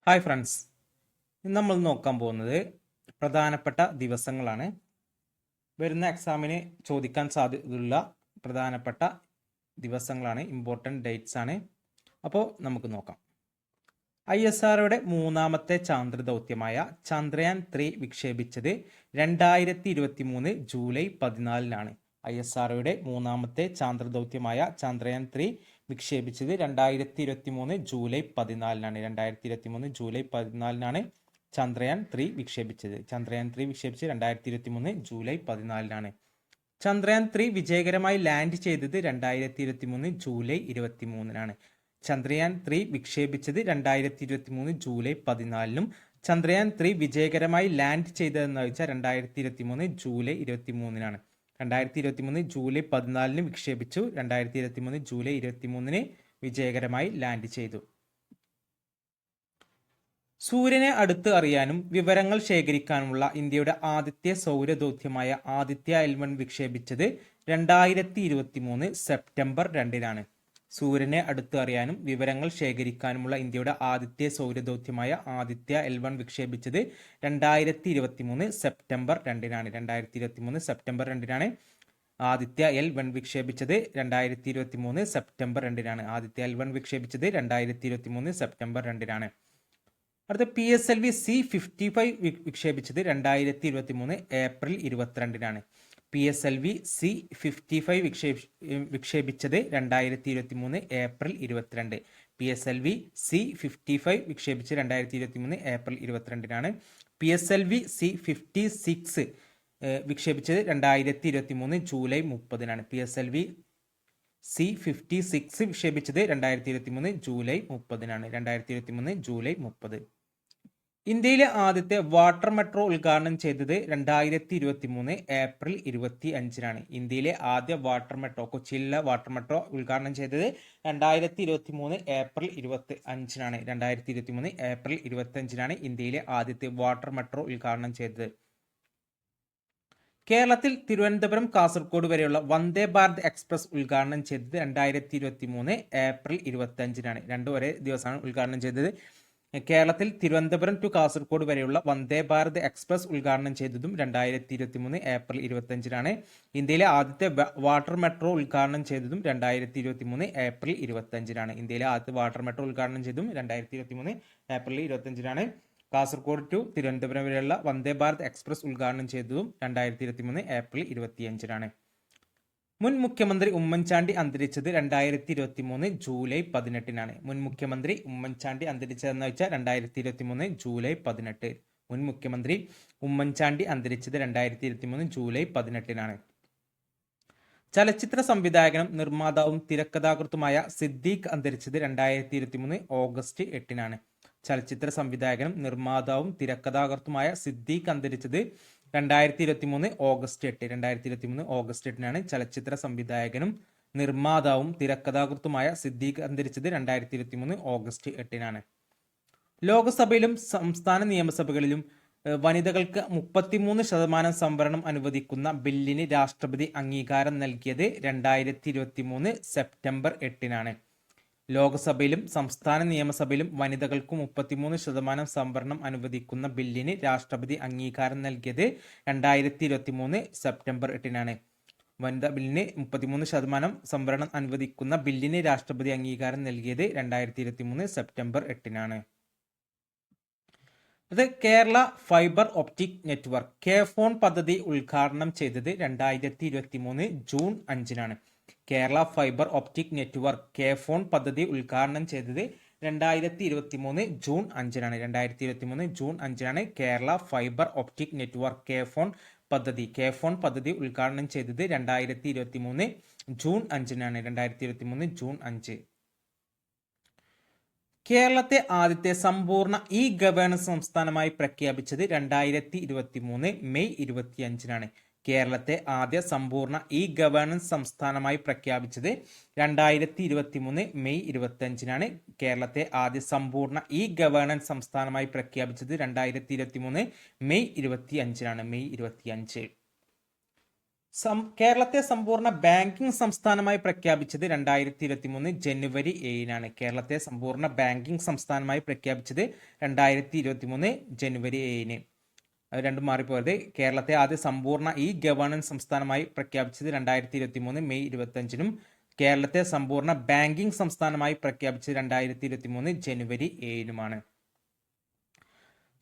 Hi friends, ഇന്ന് നമ്മൾ നോക്കാൻ പോകുന്നത് പ്രധാനപ്പെട്ട ദിവസങ്ങളാണ്. വരുന്ന എക്സാമിന് ചോദിക്കാൻ സാധ്യതയുള്ള പ്രധാനപ്പെട്ട ദിവസങ്ങളാണ്, ഇമ്പോർട്ടൻ്റ് ഡേറ്റ്സ് ആണ്. അപ്പോൾ നമുക്ക് നോക്കാം. ISROയുടെ മൂന്നാമത്തെ ചാന്ദ്ര ദൗത്യമായ ചന്ദ്രയാൻ 3 വിക്ഷേപിച്ചത് 2023 ജൂലൈ 14-നാണ്. ISROയുടെ മൂന്നാമത്തെ ചാന്ദ്ര ദൗത്യമായ ചന്ദ്രയാൻ 3 വിക്ഷേപിച്ചത് 2023 ജൂലൈ 14-നാണ്. 2023 ജൂലൈ 14-നാണ് ചന്ദ്രയാൻ 3 വിക്ഷേപിച്ചത്. ചന്ദ്രയാൻ 3 വിക്ഷേപിച്ചത് 2023 ജൂലൈ 14-നാണ്. ചന്ദ്രയാൻ 3 വിജയകരമായി ലാൻഡ് ചെയ്തത് 2023 ജൂലൈ 23-നാണ്. ചന്ദ്രയാൻ 3 വിക്ഷേപിച്ചത് 2023 ജൂലൈ 14-നും ചന്ദ്രയാൻ 3 വിജയകരമായി ലാൻഡ് ചെയ്തതെന്ന് വെച്ചാൽ 2023 ജൂലൈ 23-നാണ്. 2023 ജൂലൈ 14-ന് വിക്ഷേപിച്ചു, 2023 ജൂലൈ 23-ന് വിജയകരമായി ലാൻഡ് ചെയ്തു. സൂര്യനെ അടുത്ത് അറിയാനും വിവരങ്ങൾ ശേഖരിക്കാനുമുള്ള ഇന്ത്യയുടെ ആദ്യത്തെ സൗരദൗത്യമായ ആദിത്യ L1 വിക്ഷേപിച്ചത് 2023 സെപ്റ്റംബർ 2-നാണ്. സൂര്യനെ അടുത്ത് അറിയാനും വിവരങ്ങൾ ശേഖരിക്കാനുമുള്ള ഇന്ത്യയുടെ ആദ്യത്തെ സൗരദൗത്യമായ ആദിത്യ L1 വിക്ഷേപിച്ചത് 2023 സെപ്റ്റംബർ 2-നാണ്. 2023 സെപ്റ്റംബർ 2-നാണ് ആദിത്യ L1 വിക്ഷേപിച്ചത്. 2023 സെപ്റ്റംബർ 2-നാണ് ആദിത്യ L1 വിക്ഷേപിച്ചത്. 2023 സെപ്റ്റംബർ 2-നാണ്. അടുത്ത PSLV C-55 വിക്ഷേപിച്ചത് 2023 ഏപ്രിൽ 22-നാണ്. PSLV C-55 വിക്ഷേപിച്ചത് 2023 ഏപ്രിൽ 22. PSLV C-55 വിക്ഷേപിച്ചത് 2023 ഏപ്രിൽ 22-നാണ്. PSLV C-56 വിക്ഷേപിച്ചത് 2023 ജൂലൈ 30-നാണ്. PSLV C-56 വിക്ഷേപിച്ചത് 2023 ജൂലൈ 30-നാണ്. 2023 ജൂലൈ 30. ഇന്ത്യയിലെ ആദ്യത്തെ വാട്ടർ മെട്രോ ഉദ്ഘാടനം ചെയ്തത് 2023 ഏപ്രിൽ 25-നാണ്. ഇന്ത്യയിലെ ആദ്യ വാട്ടർ മെട്രോ, കൊച്ചിയിലെ വാട്ടർ മെട്രോ ഉദ്ഘാടനം ചെയ്തത് 2023 ഏപ്രിൽ 25-നാണ്. 2023 ഏപ്രിൽ 25-നാണ് ഇന്ത്യയിലെ ആദ്യത്തെ വാട്ടർ മെട്രോ ഉദ്ഘാടനം ചെയ്തത്. കേരളത്തിൽ തിരുവനന്തപുരം കാസർഗോഡ് വരെയുള്ള വന്ദേ ഭാരത് എക്സ്പ്രസ് ഉദ്ഘാടനം ചെയ്തത് 2023 ഏപ്രിൽ 25-നാണ്. രണ്ടും ഒരേ ദിവസമാണ് ഉദ്ഘാടനം ചെയ്തത്. കേരളത്തിൽ തിരുവനന്തപുരം ടു കാസർഗോഡ് വരെയുള്ള വന്ദേ ഭാരത് എക്സ്പ്രസ് ഉദ്ഘാടനം ചെയ്തതും 2023 ഏപ്രിൽ 25-നാണ്. ഇന്ത്യയിലെ ആദ്യത്തെ വാട്ടർ മെട്രോ ഉദ്ഘാടനം ചെയ്തതും 2023 ഏപ്രിൽ 25-നാണ്. ഇന്ത്യയിലെ ആദ്യത്തെ വാട്ടർ മെട്രോ ഉദ്ഘാടനം ചെയ്തതും 2023 ഏപ്രിൽ 25-നാണ്. കാസർഗോഡ് ടു തിരുവനന്തപുരം വരെയുള്ള വന്ദേ ഭാരത് എക്സ്പ്രസ് ഉദ്ഘാടനം ചെയ്തതും 2023 ഏപ്രിൽ 25-നാണ്. മുൻ മുഖ്യമന്ത്രി ഉമ്മൻചാണ്ടി അന്തരിച്ചത് 2023 ജൂലൈ 18-നാണ്. മുൻ മുഖ്യമന്ത്രി ഉമ്മൻചാണ്ടി അന്തരിച്ചതെന്ന് വെച്ചാൽ 2023 ജൂലൈ 18. മുൻ മുഖ്യമന്ത്രി ഉമ്മൻചാണ്ടി അന്തരിച്ചത് 2023 ജൂലൈ 18-നാണ്. ചലച്ചിത്ര സംവിധായകനും നിർമ്മാതാവും തിരക്കഥാകൃത്തുമായ സിദ്ദീഖ് അന്തരിച്ചത് 2023 ഓഗസ്റ്റ് 8-നാണ്. ചലച്ചിത്ര സംവിധായകനും നിർമ്മാതാവും തിരക്കഥാകൃത്തുമായ സിദ്ദീഖ് അന്തരിച്ചത് 2023 ഓഗസ്റ്റ് 8. 2023 ഓഗസ്റ്റ് 8-നാണ് ചലച്ചിത്ര സംവിധായകനും നിർമ്മാതാവും തിരക്കഥാകൃത്തുമായ സിദ്ദീഖ് അന്തരിച്ചത്. 2023 ഓഗസ്റ്റ് 8-നാണ്. ലോക്സഭയിലും സംസ്ഥാന നിയമസഭകളിലും വനിതകൾക്ക് 33% സംവരണം അനുവദിക്കുന്ന ബില്ലിന് രാഷ്ട്രപതി അംഗീകാരം നൽകിയത് 2023 സെപ്റ്റംബർ 8-നാണ്. ലോക്സഭയിലും സംസ്ഥാന നിയമസഭയിലും വനിതകൾക്ക് 33% സംവരണം അനുവദിക്കുന്ന ബില്ലിന് രാഷ്ട്രപതി അംഗീകാരം നൽകിയത് 2023 സെപ്റ്റംബർ 8-നാണ്. വനിതാ ബില്ലിന് 33% സംവരണം അനുവദിക്കുന്ന ബില്ലിന് രാഷ്ട്രപതി അംഗീകാരം നൽകിയത് 2023 സെപ്റ്റംബർ 8-നാണ്. അത് Kerala fibre optic network KFON പദ്ധതി ഉദ്ഘാടനം ചെയ്തത് 2023 ജൂൺ 5-നാണ്. Kerala fibre optic network KFON പദ്ധതി ഉദ്ഘാടനം ചെയ്തത് 2023 ജൂൺ 5-നാണ്. 2023 ജൂൺ 5-നാണ് Kerala fibre optic network KFON പദ്ധതി ഉദ്ഘാടനം ചെയ്തത്. 2023 ജൂൺ 5-നാണ്. 2023 ജൂൺ 5. കേരളത്തെ ആദ്യത്തെ സമ്പൂർണ്ണ ഗവേണൻസ് സംസ്ഥാനമായി പ്രഖ്യാപിച്ചത് 2023 മെയ് 25-നാണ്. കേരളത്തെ ആദ്യ സമ്പൂർണ്ണ ഗവേണൻസ് സംസ്ഥാനമായി പ്രഖ്യാപിച്ചത് 2023 മെയ് 25-നാണ്. കേരളത്തെ ആദ്യ സമ്പൂർണ്ണ ഗവേണൻസ് സംസ്ഥാനമായി പ്രഖ്യാപിച്ചത് 2023 മെയ് 25-നാണ്. മെയ് 25. കേരളത്തെ സമ്പൂർണ്ണ ബാങ്കിംഗ് സംസ്ഥാനമായി പ്രഖ്യാപിച്ചത് 2023 ജനുവരി 7-നാണ്. കേരളത്തെ സമ്പൂർണ്ണ ബാങ്കിംഗ് സംസ്ഥാനമായി പ്രഖ്യാപിച്ചത് 2023 ജനുവരി 7-ന്. അത് രണ്ടും മാറിപ്പോയത്. കേരളത്തെ ആദ്യ സമ്പൂർണ്ണ ഗവേണൻസ് സംസ്ഥാനമായി പ്രഖ്യാപിച്ചത് 2023 മെയ് 25-നും കേരളത്തെ സമ്പൂർണ്ണ ബാങ്കിംഗ് സംസ്ഥാനമായി പ്രഖ്യാപിച്ചത് 2023 ജനുവരി 7-നുമാണ്.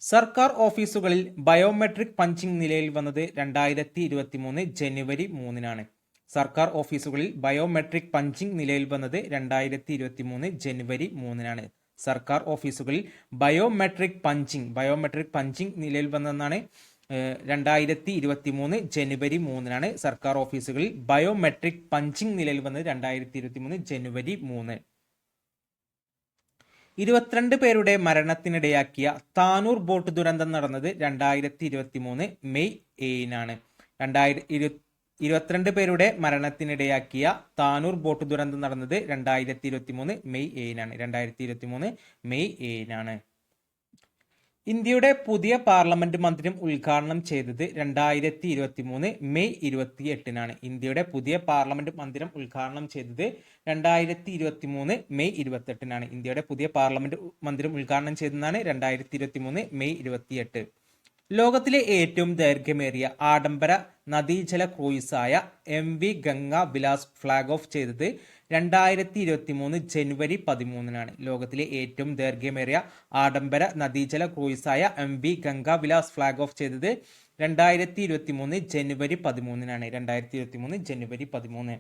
സർക്കാർ ഓഫീസുകളിൽ ബയോമെട്രിക് പഞ്ചിംഗ് നിലയിൽ വന്നത് 2023 ജനുവരി 3-നാണ്. സർക്കാർ ഓഫീസുകളിൽ ബയോമെട്രിക് പഞ്ചിംഗ് നിലയിൽ വന്നത് 2023 ജനുവരി 3-നാണ്. സർക്കാർ ഓഫീസുകളിൽ ബയോമെട്രിക് പഞ്ചിംഗ് നിലയിൽ വന്നതെന്നാണ് 2023 ജനുവരി 3-നാണ്. സർക്കാർ ഓഫീസുകളിൽ ബയോമെട്രിക് പഞ്ചിംഗ് നിലയിൽ വന്നത് 2023 ജനുവരി 3. 22 പേരുടെ മരണത്തിനിടയാക്കിയ താനൂർ ബോട്ട് ദുരന്തം നടന്നത് 2023 മെയ് 7-നാണ്. 22 പേരുടെ മരണത്തിനിടയാക്കിയ താനൂർ ബോട്ട് ദുരന്തം നടന്നത് 2023 മെയ് 7-നാണ്. 2023 മെയ് 7-നാണ്. ഇന്ത്യയുടെ പുതിയ പാർലമെന്റ് മന്ദിരം ഉദ്ഘാടനം ചെയ്തത് 2023 മെയ് 28-നാണ്. ഇന്ത്യയുടെ പുതിയ പാർലമെന്റ് മന്ദിരം ഉദ്ഘാടനം ചെയ്തത് 2023 മെയ് 28-നാണ്. ഇന്ത്യയുടെ പുതിയ പാർലമെന്റ് മന്ദിരം ഉദ്ഘാടനം ചെയ്തതാണ് 2023 മെയ് 28. ലോകത്തിലെ ഏറ്റവും ദൈർഘ്യമേറിയ ആഡംബര നദീജല ക്രൂയിസായ MV Ganga Vilas flag off ചെയ്തത് 2023 ജനുവരി 13-നാണ്. ലോകത്തിലെ ഏറ്റവും ദൈർഘ്യമേറിയ ആഡംബര നദീജല ക്രൂയിസായ MV Ganga Vilas flag off ചെയ്തത് 2023 ജനുവരി 13-നാണ്. 2023 ജനുവരി 13.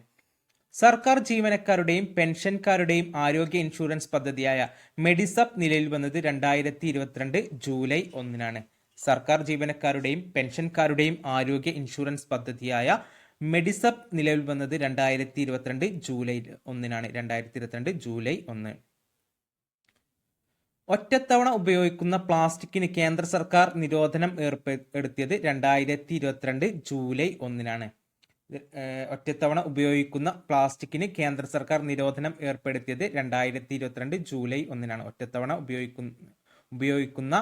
സർക്കാർ ജീവനക്കാരുടെയും പെൻഷൻകാരുടെയും ആരോഗ്യ ഇൻഷുറൻസ് പദ്ധതിയായ മെഡിസപ്പ് നിലയിൽ വന്നത് 2022 ജൂലൈ 1-നാണ്. സർക്കാർ ജീവനക്കാരുടെയും പെൻഷൻകാരുടെയും ആരോഗ്യ ഇൻഷുറൻസ് പദ്ധതിയായ മെഡിസപ്പ് നിലവിൽ വന്നത് 2022 ജൂലൈ 1-നാണ്. 2022 ജൂലൈ 1. ഒറ്റത്തവണ ഉപയോഗിക്കുന്ന പ്ലാസ്റ്റിക്കിന് കേന്ദ്ര സർക്കാർ നിരോധനം ഏർപ്പെടുത്തിയത് 2022 ജൂലൈ 1-നാണ്. ഒറ്റത്തവണ ഉപയോഗിക്കുന്ന പ്ലാസ്റ്റിക്കിന് കേന്ദ്ര സർക്കാർ നിരോധനം ഏർപ്പെടുത്തിയത് 2022 ജൂലൈ 1-നാണ്. ഒറ്റത്തവണ ഉപയോഗിക്കുന്ന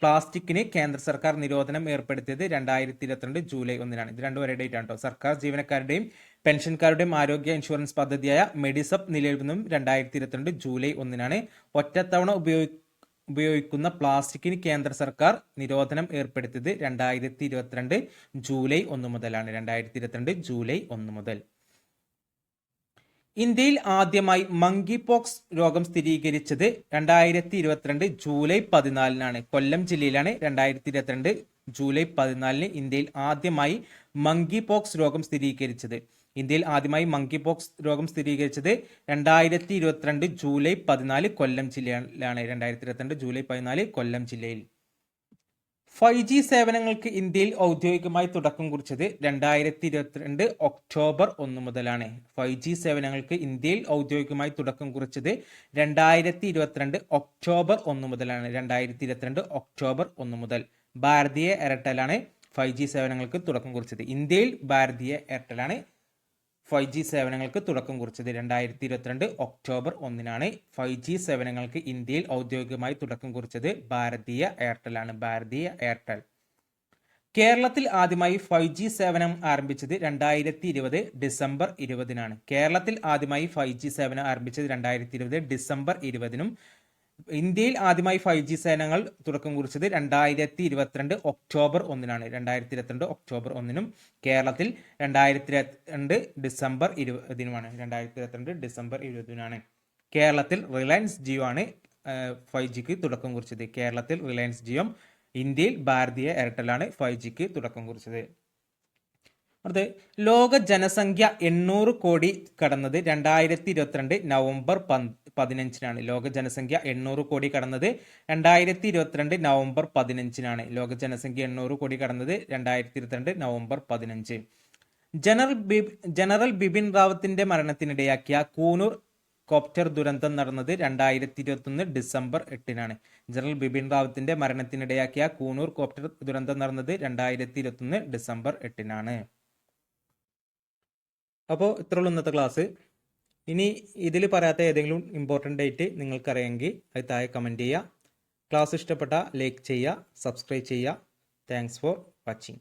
പ്ലാസ്റ്റിക്കിന് കേന്ദ്ര സർക്കാർ നിരോധനം ഏർപ്പെടുത്തിയത് 2022 ജൂലൈ 1-നാണ്. ഇത് രണ്ടും ഒരേ ഡേറ്റ് ആണ് കേട്ടോ. സർക്കാർ ജീവനക്കാരുടെയും പെൻഷൻകാരുടെയും ആരോഗ്യ ഇൻഷുറൻസ് പദ്ധതിയായ മെഡിസപ്പ് നിലവിൽ നിന്നും 2022 ജൂലൈ 1-നാണ്. ഒറ്റത്തവണ ഉപയോഗിക്കുന്ന പ്ലാസ്റ്റിക്കിന് കേന്ദ്ര സർക്കാർ നിരോധനം ഏർപ്പെടുത്തിയത് 2022 ജൂലൈ 1 മുതലാണ്. 2022 ജൂലൈ 1 മുതൽ. ഇന്ത്യയിൽ ആദ്യമായി മങ്കി പോക്സ് രോഗം സ്ഥിരീകരിച്ചത് 2022 ജൂലൈ 14-നാണ്. കൊല്ലം ജില്ലയിലാണ് 2022 ജൂലൈ 14-ന് ഇന്ത്യയിൽ ആദ്യമായി മങ്കി പോക്സ് രോഗം സ്ഥിരീകരിച്ചത്. ഇന്ത്യയിൽ ആദ്യമായി മങ്കി പോക്സ് രോഗം സ്ഥിരീകരിച്ചത് 2022 ജൂലൈ 14 കൊല്ലം ജില്ലയിലാണ്. 2022 ജൂലൈ 14 കൊല്ലം ജില്ലയിൽ. 5G സേവനങ്ങൾക്ക് ഇന്ത്യയിൽ ഔദ്യോഗികമായി തുടക്കം കുറിച്ചത് 2022 ഒക്ടോബർ 1 മുതലാണ്. 5G സേവനങ്ങൾക്ക് ഇന്ത്യയിൽ ഔദ്യോഗികമായി തുടക്കം കുറിച്ചത് 2022 ഒക്ടോബർ 1 മുതലാണ്. 2022 ഒക്ടോബർ 1 മുതൽ. ഭാരതീയ എയർടെലാണ് 5G സേവനങ്ങൾക്ക് തുടക്കം കുറിച്ചത്. ഇന്ത്യയിൽ ഭാരതീയ എയർടെലാണ് 5G സേവനങ്ങൾക്ക് തുടക്കം കുറിച്ചത്. 2022 ഒക്ടോബർ 1-നാണ് 5G സേവനങ്ങൾക്ക് ഇന്ത്യയിൽ ഔദ്യോഗികമായി തുടക്കം കുറിച്ചത് ഭാരതീയ എയർടെലാണ്. ഭാരതീയ എയർടെൽ. കേരളത്തിൽ ആദ്യമായി 5G സേവനം ആരംഭിച്ചത് 2020 ഡിസംബർ 20-നാണ്. കേരളത്തിൽ ആദ്യമായി 5G സേവനം ആരംഭിച്ചത് 2020 ഡിസംബർ 20-നും ഇന്ത്യയിൽ ആദ്യമായി 5G സേവനങ്ങൾ തുടക്കം കുറിച്ചത് 2022 ഒക്ടോബർ 1-നാണ്. 2022 ഒക്ടോബർ 1-നും കേരളത്തിൽ 2022 ഡിസംബർ 20-നുമാണ്. 2022 ഡിസംബർ 20-നാണ്. കേരളത്തിൽ റിലയൻസ് ജിയോ ആണ് 5Gക്ക് തുടക്കം കുറിച്ചത്. കേരളത്തിൽ റിലയൻസ് ജിയോ. ഇന്ത്യയിൽ ഭാരതീയ എയർടെലാണ് 5Gക്ക് തുടക്കം കുറിച്ചത്. അടുത്ത് ലോക ജനസംഖ്യ 800 കോടി കടന്നത് 2022 നവംബർ 15-നാണ്. ലോക ജനസംഖ്യ 800 കോടി കടന്നത് 2022 നവംബർ 15-നാണ്. ലോക ജനസംഖ്യ 800 കോടി കടന്നത് 2022 നവംബർ 15. ജനറൽ ബിപിൻ റാവത്തിന്റെ മരണത്തിനിടയാക്കിയ കൂനൂർ കോപ്റ്റർ ദുരന്തം നടന്നത് 2021 ഡിസംബർ 8-നാണ്. ജനറൽ ബിപിൻ റാവത്തിന്റെ മരണത്തിനിടയാക്കിയ കൂനൂർ കോപ്റ്റർ ദുരന്തം നടന്നത് 2021 ഡിസംബർ 8-നാണ്. അപ്പോൾ ഇത്രയുള്ള ഇന്നത്തെ ക്ലാസ്. ഇനി ഇതിൽ പറയാത്ത ഏതെങ്കിലും ഇമ്പോർട്ടൻ്റ് ഡേറ്റ് നിങ്ങൾക്കറിയാമെങ്കിൽ അത് താഴെ കമൻറ്റ് ചെയ്യുക. ക്ലാസ് ഇഷ്ടപ്പെട്ട ലൈക്ക് ചെയ്യുക, സബ്സ്ക്രൈബ് ചെയ്യുക. Thanks for watching.